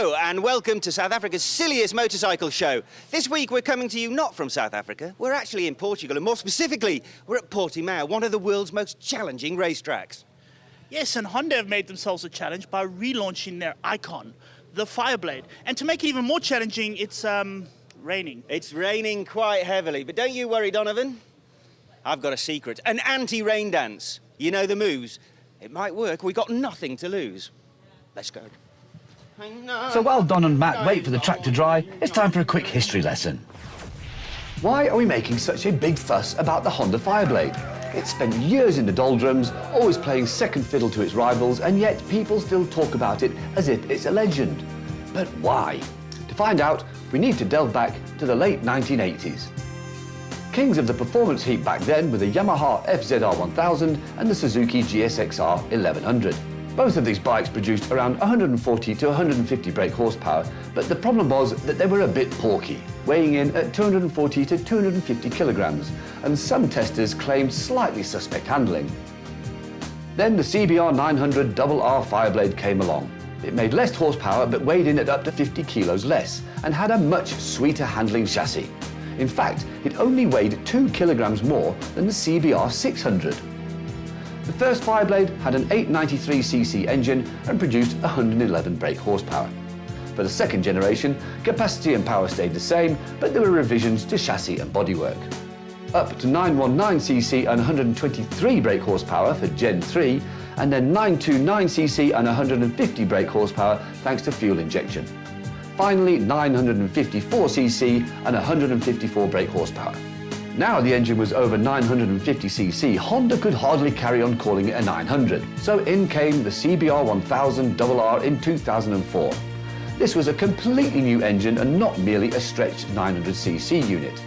Hello and welcome to South Africa's silliest motorcycle show. This week we're coming to you not from South Africa, we're actually in Portugal, and more specifically, we're at Portimao, one of the world's most challenging racetracks. Yes, and Honda have made themselves a challenge by relaunching their icon, the Fireblade. And to make it even more challenging, it's raining. It's raining quite heavily, but don't you worry, Donovan. I've got a secret, an anti-rain dance. You know the moves. It might work, we've got nothing to lose. Let's go. So while Don and Matt wait for the track to dry, it's time for a quick history lesson. Why are we making such a big fuss about the Honda Fireblade? It spent years in the doldrums, always playing second fiddle to its rivals, and yet people still talk about it as if it's a legend. But why? To find out, we need to delve back to the late 1980s. Kings of the performance heap back then were the Yamaha FZR1000 and the Suzuki GSXR 1100. Both of these bikes produced around 140 to 150 brake horsepower, but the problem was that they were a bit porky, weighing in at 240 to 250 kilograms, and some testers claimed slightly suspect handling. Then the CBR 900 RR Fireblade came along. It made less horsepower but weighed in at up to 50 kilos less, and had a much sweeter handling chassis. In fact, it only weighed 2 kilograms more than the CBR 600. The first Fireblade had an 893cc engine and produced 111 brake horsepower. For the second generation, capacity and power stayed the same, but there were revisions to chassis and bodywork. Up to 919cc and 123 brake horsepower for Gen 3, and then 929cc and 150 brake horsepower thanks to fuel injection. Finally, 954cc and 154 brake horsepower. Now the engine was over 950cc, Honda could hardly carry on calling it a 900, so in came the CBR 1000 RR in 2004. This was a completely new engine and not merely a stretched 900cc unit.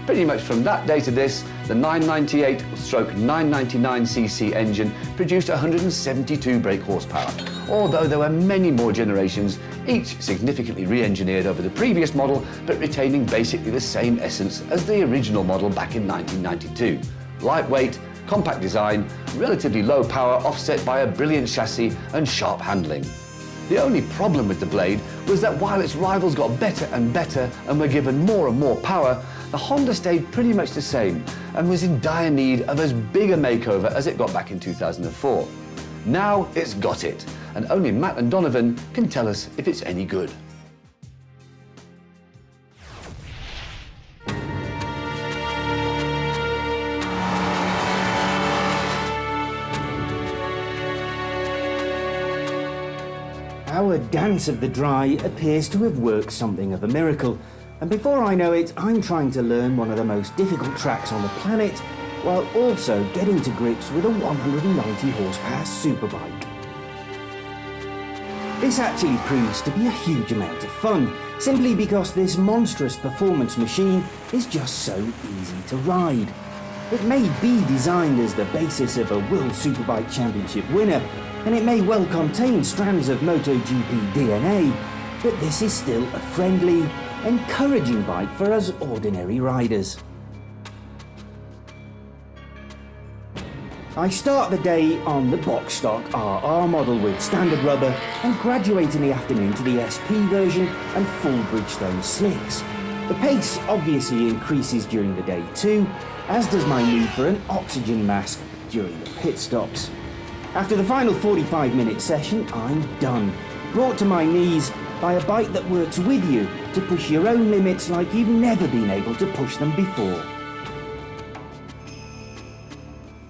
Pretty much from that day to this, the 998/999cc engine produced 172 brake horsepower, although there were many more generations, each significantly re-engineered over the previous model, but retaining basically the same essence as the original model back in 1992. Lightweight, compact design, relatively low power offset by a brilliant chassis and sharp handling. The only problem with the Blade was that while its rivals got better and better and were given more and more power, the Honda stayed pretty much the same and was in dire need of as big a makeover as it got back in 2004. Now it's got it, and only Matt and Donovan can tell us if it's any good. Our dance of the dry appears to have worked something of a miracle, and before I know it, I'm trying to learn one of the most difficult tracks on the planet, while also getting to grips with a 190 horsepower superbike. This actually proves to be a huge amount of fun, simply because this monstrous performance machine is just so easy to ride. It may be designed as the basis of a World Superbike Championship winner, and it may well contain strands of MotoGP DNA, but this is still a friendly, encouraging bike for us ordinary riders. I start the day on the box stock RR model with standard rubber and graduate in the afternoon to the SP version and full Bridgestone slicks. The pace obviously increases during the day too, as does my need for an oxygen mask during the pit stops. After the final 45-minute session, I'm done, brought to my knees by a bike that works with you to push your own limits like you've never been able to push them before.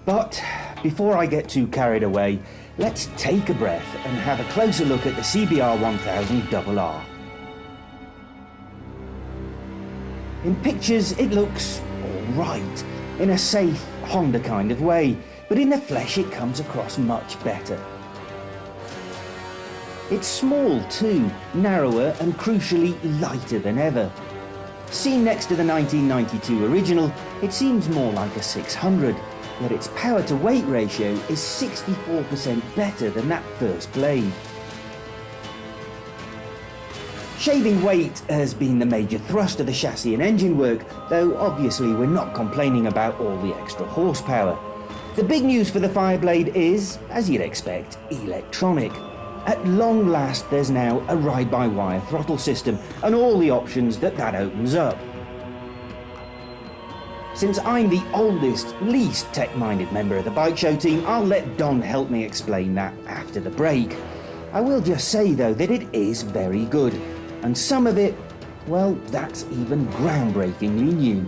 But before I get too carried away, let's take a breath and have a closer look at the CBR 1000 RR. In pictures, it looks all right, in a safe Honda kind of way, but in the flesh it comes across much better. It's small too, narrower and crucially lighter than ever. Seen next to the 1992 original, it seems more like a 600, yet its power to weight ratio is 64% better than that first Blade. Shaving weight has been the major thrust of the chassis and engine work, though obviously we're not complaining about all the extra horsepower. The big news for the Fireblade is, as you'd expect, electronic. At long last, there's now a ride-by-wire throttle system and all the options that opens up. Since I'm the oldest, least tech-minded member of the bike show team, I'll let Don help me explain that after the break. I will just say though that it is very good, and some of it, well, that's even groundbreakingly new.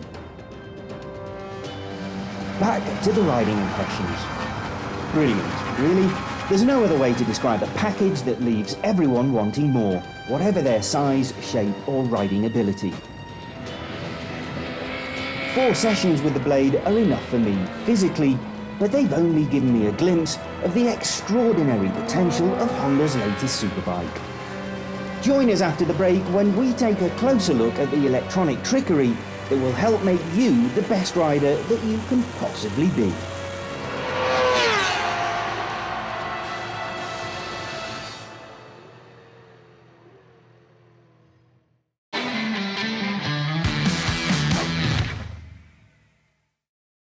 Back to the riding impressions. Brilliant, really. There's no other way to describe a package that leaves everyone wanting more, whatever their size, shape or riding ability. 4 sessions with the Blade are enough for me physically, but they've only given me a glimpse of the extraordinary potential of Honda's latest superbike. Join us after the break when we take a closer look at the electronic trickery that will help make you the best rider that you can possibly be.